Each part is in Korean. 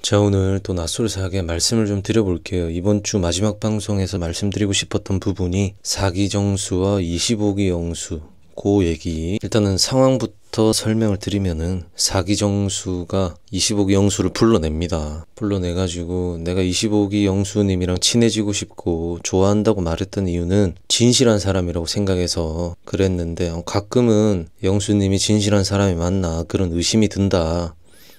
자, 오늘 또 낯설사하게 말씀을 좀 드려볼게요. 이번 주 마지막 방송에서 말씀드리고 싶었던 부분이 사기정수와 25기 영수 그 얘기. 일단은 상황부터 설명을 드리면은 사기정수가 25기 영수를 불러냅니다. 불러내가지고 내가 25기 영수님이랑 친해지고 싶고 좋아한다고 말했던 이유는 진실한 사람이라고 생각해서 그랬는데 가끔은 영수님이 진실한 사람이 맞나 그런 의심이 든다.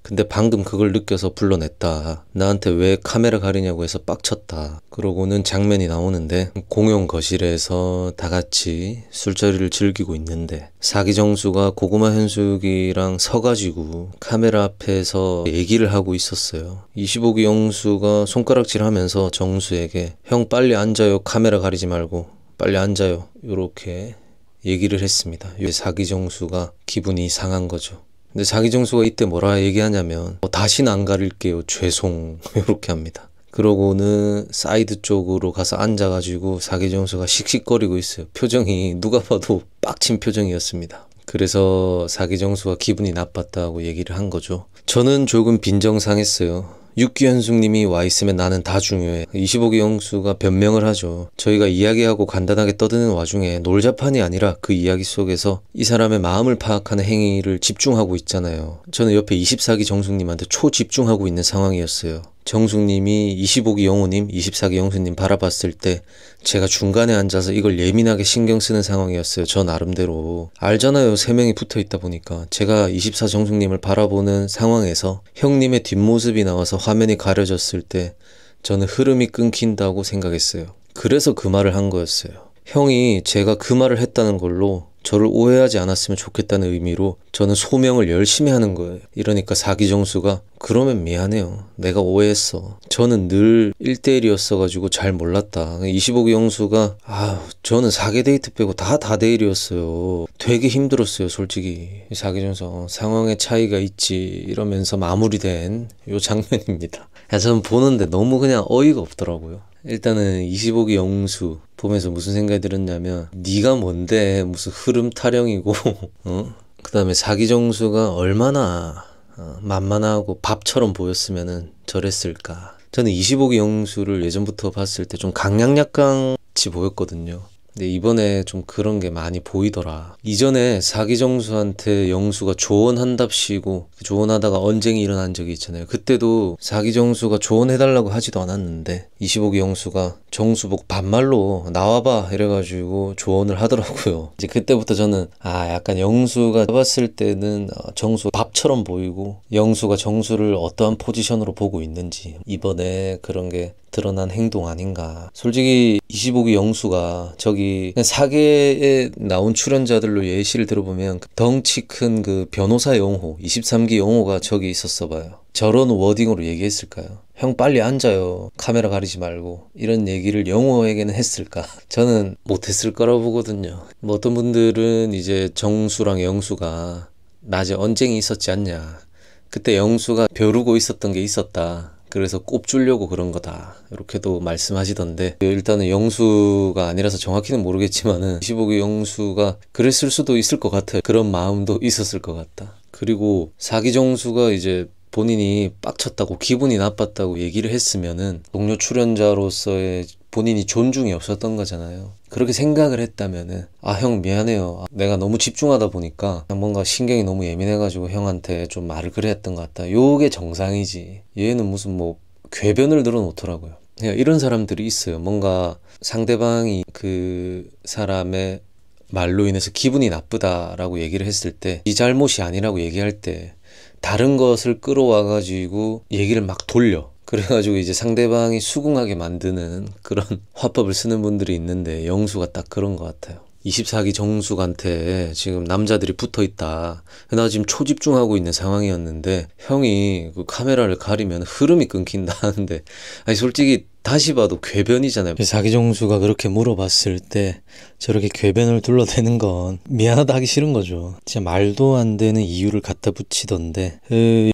근데 방금 그걸 느껴서 불러냈다. 나한테 왜 카메라 가리냐고 해서 빡쳤다. 그러고는 장면이 나오는데 공용 거실에서 다 같이 술자리를 즐기고 있는데 사기정수가 고구마 현숙이랑 서가지고 카메라 앞에서 얘기를 하고 있었어요. 25기 영수가 손가락질 하면서 정수에게 형 빨리 앉아요. 카메라 가리지 말고 빨리 앉아요. 요렇게 얘기를 했습니다. 사기정수가 기분이 상한 거죠. 근데 사기정수가 이때 뭐라 얘기하냐면 다시는 안 가릴게요. 죄송. 이렇게 합니다. 그러고는 사이드 쪽으로 가서 앉아가지고 사기정수가 씩씩거리고 있어요. 표정이 누가 봐도 빡친 표정이었습니다. 그래서 사기정수가 기분이 나빴다고 얘기를 한 거죠. 저는 조금 빈정상했어요. 6기 현숙님이 와 있으면 나는 다 중요해. 25기 영수가 변명을 하죠. 저희가 이야기하고 간단하게 떠드는 와중에 놀자판이 아니라 그 이야기 속에서 이 사람의 마음을 파악하는 행위를 집중하고 있잖아요. 저는 옆에 24기 정숙님한테 초집중하고 있는 상황이었어요. 정숙님이 25기 영호님, 24기 영수님 바라봤을 때 제가 중간에 앉아서 이걸 예민하게 신경 쓰는 상황이었어요. 저 나름대로. 알잖아요. 3명이 붙어있다 보니까. 제가 24 정숙님을 바라보는 상황에서 형님의 뒷모습이 나와서 화면이 가려졌을 때 저는 흐름이 끊긴다고 생각했어요. 그래서 그 말을 한 거였어요. 형이 제가 그 말을 했다는 걸로 저를 오해하지 않았으면 좋겠다는 의미로 저는 소명을 열심히 하는 거예요. 이러니까 사기정수가 그러면 미안해요. 내가 오해했어. 저는 늘 1대1이었어가지고 잘 몰랐다. 25기 영수가 저는 4개 데이트 빼고 다 다대일이었어요. 되게 힘들었어요. 솔직히. 사기정수 상황의 차이가 있지 이러면서 마무리된 요 장면입니다. 저는 보는데 너무 그냥 어이가 없더라고요. 일단은 25기 영수 보면서 무슨 생각이 들었냐면 네가 뭔데 무슨 흐름 타령이고 그 다음에 사기정수가 얼마나 만만하고 밥처럼 보였으면은 저랬을까. 저는 25기 영수를 예전부터 봤을 때 좀 강약약같이 보였거든요. 근데 이번에 좀 그런 게 많이 보이더라. 이전에 사기정수한테 영수가 조언한답시고 조언하다가 언쟁이 일어난 적이 있잖아요. 그때도 사기정수가 조언해달라고 하지도 않았는데 25기 영수가 정수 보고 반말로 나와봐 이래가지고 조언을 하더라고요. 이제 그때부터 저는 약간 영수가 봤을 때는 정수 밥처럼 보이고 영수가 정수를 어떠한 포지션으로 보고 있는지 이번에 그런 게 드러난 행동 아닌가. 솔직히 25기 영수가 저기 사계에 나온 출연자들로 예시를 들어보면 덩치 큰 그 변호사 영호 23기 영호가 저기 있었어 봐요. 저런 워딩으로 얘기했을까요? 형 빨리 앉아요. 카메라 가리지 말고. 이런 얘기를 영호에게는 했을까? 저는 못했을 거라고 보거든요. 어떤 분들은 이제 정수랑 영수가 낮에 언쟁이 있었지 않냐. 그때 영수가 벼르고 있었던 게 있었다. 그래서 꼽주려고 그런 거다. 이렇게도 말씀하시던데 일단은 영수가 아니라서 정확히는 모르겠지만은 25기 영수가 그랬을 수도 있을 것 같아요. 그런 마음도 있었을 것 같다. 그리고 사기정수가 이제 본인이 빡쳤다고 기분이 나빴다고 얘기를 했으면은 동료 출연자로서의 본인이 존중이 없었던 거잖아요. 그렇게 생각을 했다면은 형 미안해요. 내가 너무 집중하다 보니까 뭔가 신경이 너무 예민해가지고 형한테 좀 말을 그래 했던 것 같다. 요게 정상이지. 얘는 무슨 궤변을 늘어놓더라고요. 그냥 이런 사람들이 있어요. 뭔가 상대방이 그 사람의 말로 인해서 기분이 나쁘다라고 얘기를 했을 때 이 잘못이 아니라고 얘기할 때 다른 것을 끌어와가지고 얘기를 막 돌려. 그래가지고 이제 상대방이 수긍하게 만드는 그런 화법을 쓰는 분들이 있는데 영수가 딱 그런 것 같아요. 24기 정숙한테 지금 남자들이 붙어있다. 나 지금 초집중하고 있는 상황이었는데 형이 그 카메라를 가리면 흐름이 끊긴다 하는데 솔직히 다시 봐도 궤변이잖아요. 사기정수가 그렇게 물어봤을 때 저렇게 궤변을 둘러대는 건 미안하다 하기 싫은 거죠. 진짜 말도 안 되는 이유를 갖다 붙이던데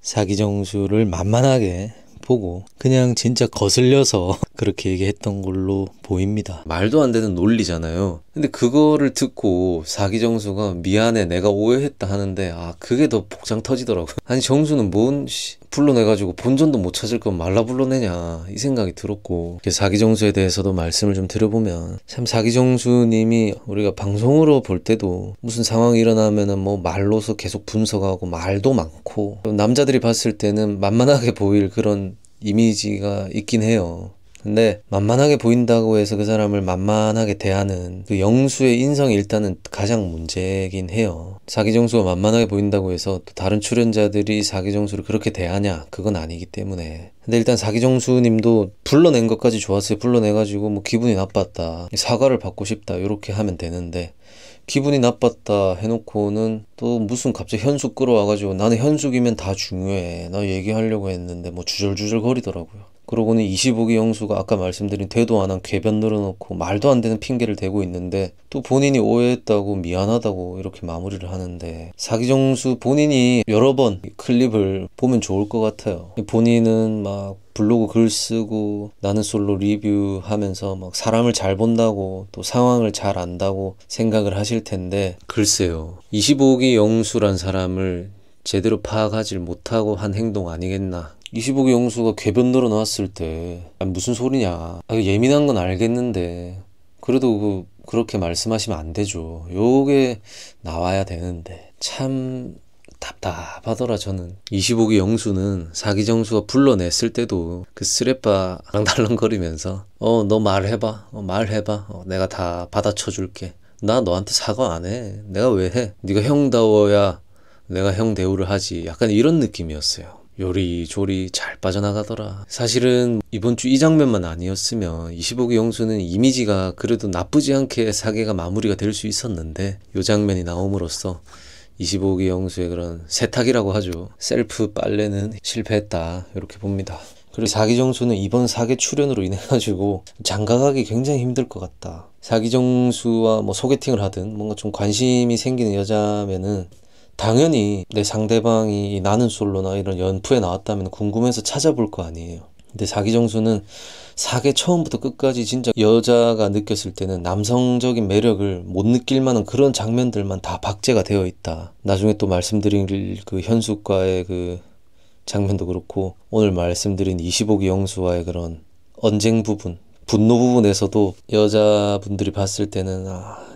사기정수를 만만하게 보고 그냥 진짜 거슬려서 그렇게 얘기했던 걸로 보입니다. 말도 안 되는 논리잖아요. 근데 그거를 듣고 사기정수가 미안해 내가 오해했다 하는데 그게 더 복장 터지더라고요. 아니 정수는 뭔 불러내가지고 본전도 못 찾을 건 말라 불러내냐 이 생각이 들었고, 사기정수에 대해서도 말씀을 좀 드려보면, 참 사기정수님이 우리가 방송으로 볼 때도 무슨 상황이 일어나면은 뭐 말로서 계속 분석하고 말도 많고, 남자들이 봤을 때는 만만하게 보일 그런 이미지가 있긴 해요. 근데 만만하게 보인다고 해서 그 사람을 만만하게 대하는 그 영수의 인성이 일단은 가장 문제긴 해요. 사기정수가 만만하게 보인다고 해서 또 다른 출연자들이 사기정수를 그렇게 대하냐? 그건 아니기 때문에. 근데 일단 사기정수님도 불러낸 것까지 좋았어요. 불러내가지고 뭐 기분이 나빴다, 사과를 받고 싶다, 이렇게 하면 되는데, 기분이 나빴다 해놓고는 또 무슨 갑자기 현숙 끌어와가지고 나는 현숙이면 다 중요해, 나 얘기하려고 했는데 뭐 주절주절 거리더라고요. 그러고는 25기 영수가 아까 말씀드린 되도 안 한 궤변 늘어놓고 말도 안 되는 핑계를 대고 있는데, 또 본인이 오해했다고 미안하다고 이렇게 마무리를 하는데, 사기정수 본인이 여러 번 클립을 보면 좋을 것 같아요. 본인은 막 블로그 글 쓰고 나는 솔로 리뷰하면서 막 사람을 잘 본다고 또 상황을 잘 안다고 생각을 하실 텐데, 글쎄요, 25기 영수란 사람을 제대로 파악하지 못하고 한 행동 아니겠나. 25기 영수가 궤변 늘어놨을 때 무슨 소리냐, 예민한 건 알겠는데 그래도 그렇게 말씀하시면 안 되죠. 요게 나와야 되는데 참 답답하더라. 저는 25기 영수는 사기정수가 불러냈을 때도 그 쓰레빠랑 달랑거리면서 너 말해봐, 말해봐, 내가 다 받아쳐 줄게, 나 너한테 사과 안 해, 내가 왜 해, 네가 형다워야 내가 형 대우를 하지, 약간 이런 느낌이었어요. 요리조리 잘 빠져나가더라. 사실은 이번 주 이 장면만 아니었으면 25기 영수는 이미지가 그래도 나쁘지 않게 사계가 마무리가 될 수 있었는데, 요 장면이 나옴으로써 25기 영수의 그런 세탁이라고 하죠, 셀프 빨래는 실패했다, 이렇게 봅니다. 그리고 사기정수는 이번 사계 출연으로 인해 가지고 장가가기 굉장히 힘들 것 같다. 사기정수와 뭐 소개팅을 하든 뭔가 좀 관심이 생기는 여자면은 당연히 내 상대방이 나는 솔로나 이런 연프에 나왔다면 궁금해서 찾아볼 거 아니에요. 근데 사기정수는 사계 처음부터 끝까지 진짜 여자가 느꼈을 때는 남성적인 매력을 못 느낄 만한 그런 장면들만 다 박제가 되어 있다. 나중에 또 말씀드릴 그 현숙과의 그 장면도 그렇고, 오늘 말씀드린 25기 영수와의 그런 언쟁 부분, 분노 부분에서도 여자분들이 봤을 때는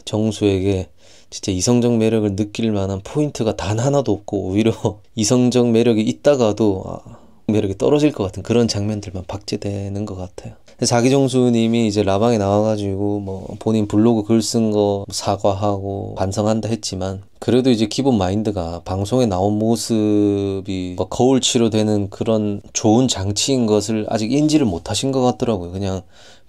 정수에게 진짜 이성적 매력을 느낄 만한 포인트가 단 하나도 없고, 오히려 이성적 매력이 있다가도 매력이 떨어질 것 같은 그런 장면들만 박제되는 것 같아요. 사기정수님이 이제 라방에 나와가지고 뭐 본인 블로그 글 쓴 거 사과하고 반성한다 했지만, 그래도 이제 기본 마인드가 방송에 나온 모습이 뭐 거울 치료되는 그런 좋은 장치인 것을 아직 인지를 못하신 것 같더라고요. 그냥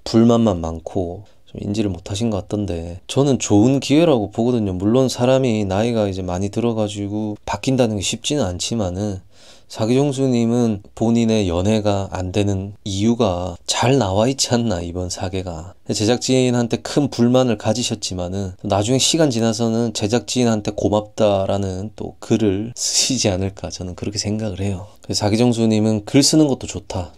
불만만 많고 좀 인지를 못하신 것 같던데, 저는 좋은 기회라고 보거든요. 물론 사람이 나이가 이제 많이 들어가지고 바뀐다는 게 쉽지는 않지만은, 사기정수님은 본인의 연애가 안 되는 이유가 잘 나와 있지 않나, 이번 사계가. 제작진한테 큰 불만을 가지셨지만은 나중에 시간 지나서는 제작진한테 고맙다라는 또 글을 쓰시지 않을까, 저는 그렇게 생각을 해요. 사기정수님은 글 쓰는 것도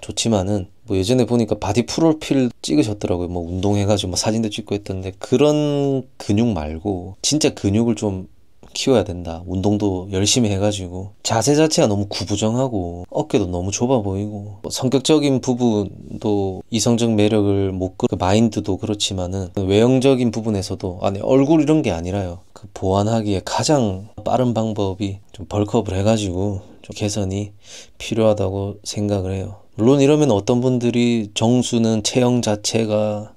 좋지만은 뭐 예전에 보니까 바디 프로필 찍으셨더라고요. 뭐 운동해가지고 뭐 사진도 찍고 했던데, 그런 근육 말고 진짜 근육을 좀 키워야 된다. 운동도 열심히 해가지고 자세 자체가 너무 구부정하고 어깨도 너무 좁아 보이고, 뭐 성격적인 부분도 이성적 매력을 못 그 마인드도 그렇지만은 외형적인 부분에서도, 아니 얼굴 이런 게 아니라요, 그 보완하기에 가장 빠른 방법이 좀 벌크업을 해가지고 좀 개선이 필요하다고 생각을 해요. 물론 이러면 어떤 분들이 정수는 체형 자체가,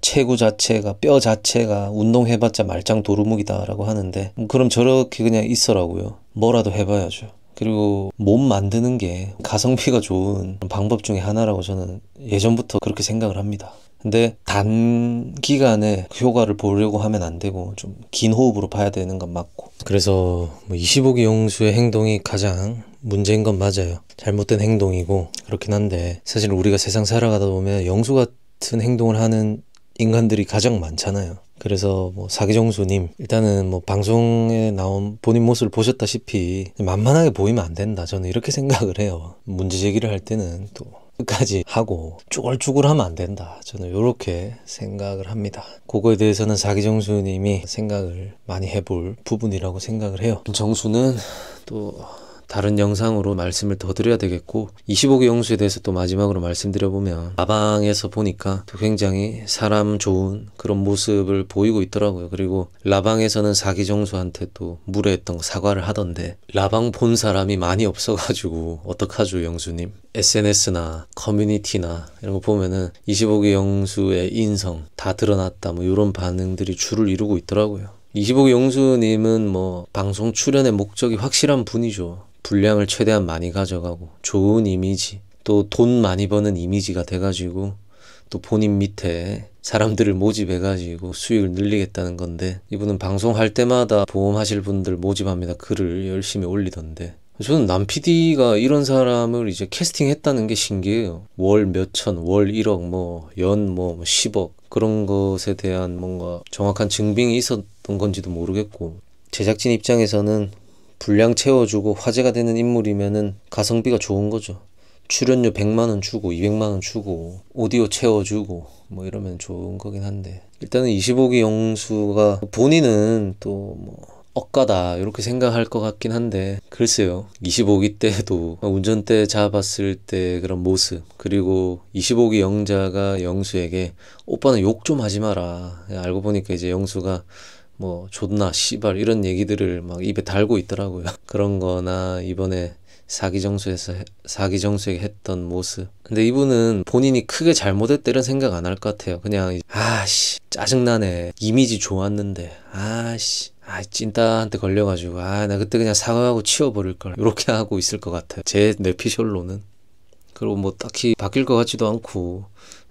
체구 자체가, 뼈 자체가 운동해봤자 말짱 도루묵이다 라고 하는데, 그럼 저렇게 그냥 있어라고요. 뭐라도 해봐야죠. 그리고 몸 만드는 게 가성비가 좋은 방법 중에 하나라고 저는 예전부터 그렇게 생각을 합니다. 근데 단기간에 효과를 보려고 하면 안 되고 좀 긴 호흡으로 봐야 되는 건 맞고, 그래서 25기 영수의 행동이 가장 문제인 건 맞아요. 잘못된 행동이고 그렇긴 한데, 사실 우리가 세상 살아가다 보면 영수 같은 행동을 하는 인간들이 가장 많잖아요. 그래서 뭐 사기정수님, 일단은 뭐 방송에 나온 본인 모습을 보셨다시피 만만하게 보이면 안 된다, 저는 이렇게 생각을 해요. 문제 제기를 할 때는 또 끝까지 하고 쭈글쭈글하면 안 된다, 저는 이렇게 생각을 합니다. 그거에 대해서는 사기정수님이 생각을 많이 해볼 부분이라고 생각을 해요. 정수는 또 다른 영상으로 말씀을 더 드려야 되겠고, 25기 영수에 대해서 또 마지막으로 말씀드려보면, 라방에서 보니까 또 굉장히 사람 좋은 그런 모습을 보이고 있더라고요. 그리고 라방에서는 사기정수한테 또 무례했던 거 사과를 하던데, 라방 본 사람이 많이 없어가지고 어떡하죠 영수님? SNS나 커뮤니티나 이런 거 보면은 25기 영수의 인성 다 드러났다 뭐 이런 반응들이 줄을 이루고 있더라고요. 25기 영수님은 뭐 방송 출연의 목적이 확실한 분이죠. 분량을 최대한 많이 가져가고 좋은 이미지, 또 돈 많이 버는 이미지가 돼가지고 또 본인 밑에 사람들을 모집해가지고 수익을 늘리겠다는 건데, 이분은 방송할 때마다 보험하실 분들 모집합니다 글을 열심히 올리던데, 저는 남 PD가 이런 사람을 이제 캐스팅했다는 게 신기해요. 월 몇천, 월 1억, 뭐 연 뭐 10억 그런 것에 대한 뭔가 정확한 증빙이 있었던 건지도 모르겠고, 제작진 입장에서는 분량 채워주고 화제가 되는 인물이면은 가성비가 좋은 거죠. 출연료 100만원 주고 200만원 주고 오디오 채워주고 뭐 이러면 좋은 거긴 한데, 일단은 25기 영수가 본인은 또 뭐 억가다 이렇게 생각할 것 같긴 한데, 글쎄요. 25기 때도 운전대 잡았을 때 그런 모습, 그리고 25기 영자가 영수에게 오빠는 욕 좀 하지 마라, 알고 보니까 이제 영수가 뭐 존나 씨발 이런 얘기들을 막 입에 달고 있더라고요. 그런 거나 이번에 사기정수에게 했던 모습. 근데 이분은 본인이 크게 잘못했다 이런 생각 안 할 것 같아요. 그냥 아씨 짜증나네, 이미지 좋았는데 아씨 찐따한테 걸려가지고 나 그때 그냥 사과하고 치워버릴걸, 이렇게 하고 있을 것 같아요. 제 뇌피셜로는. 그리고 뭐 딱히 바뀔 것 같지도 않고,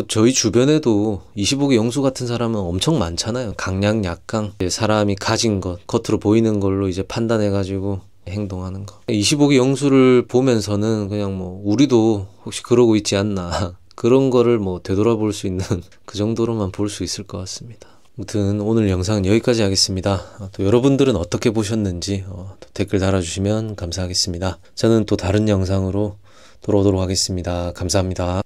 저희 주변에도 25기 영수 같은 사람은 엄청 많잖아요. 강약 약강, 사람이 가진 것, 겉으로 보이는 걸로 이제 판단해가지고 행동하는 거. 25기 영수를 보면서는 그냥 뭐 우리도 혹시 그러고 있지 않나 그런 거를 뭐 되돌아볼 수 있는 그 정도로만 볼 수 있을 것 같습니다. 아무튼 오늘 영상은 여기까지 하겠습니다. 또 여러분들은 어떻게 보셨는지 또 댓글 달아주시면 감사하겠습니다. 저는 또 다른 영상으로 돌아오도록 하겠습니다. 감사합니다.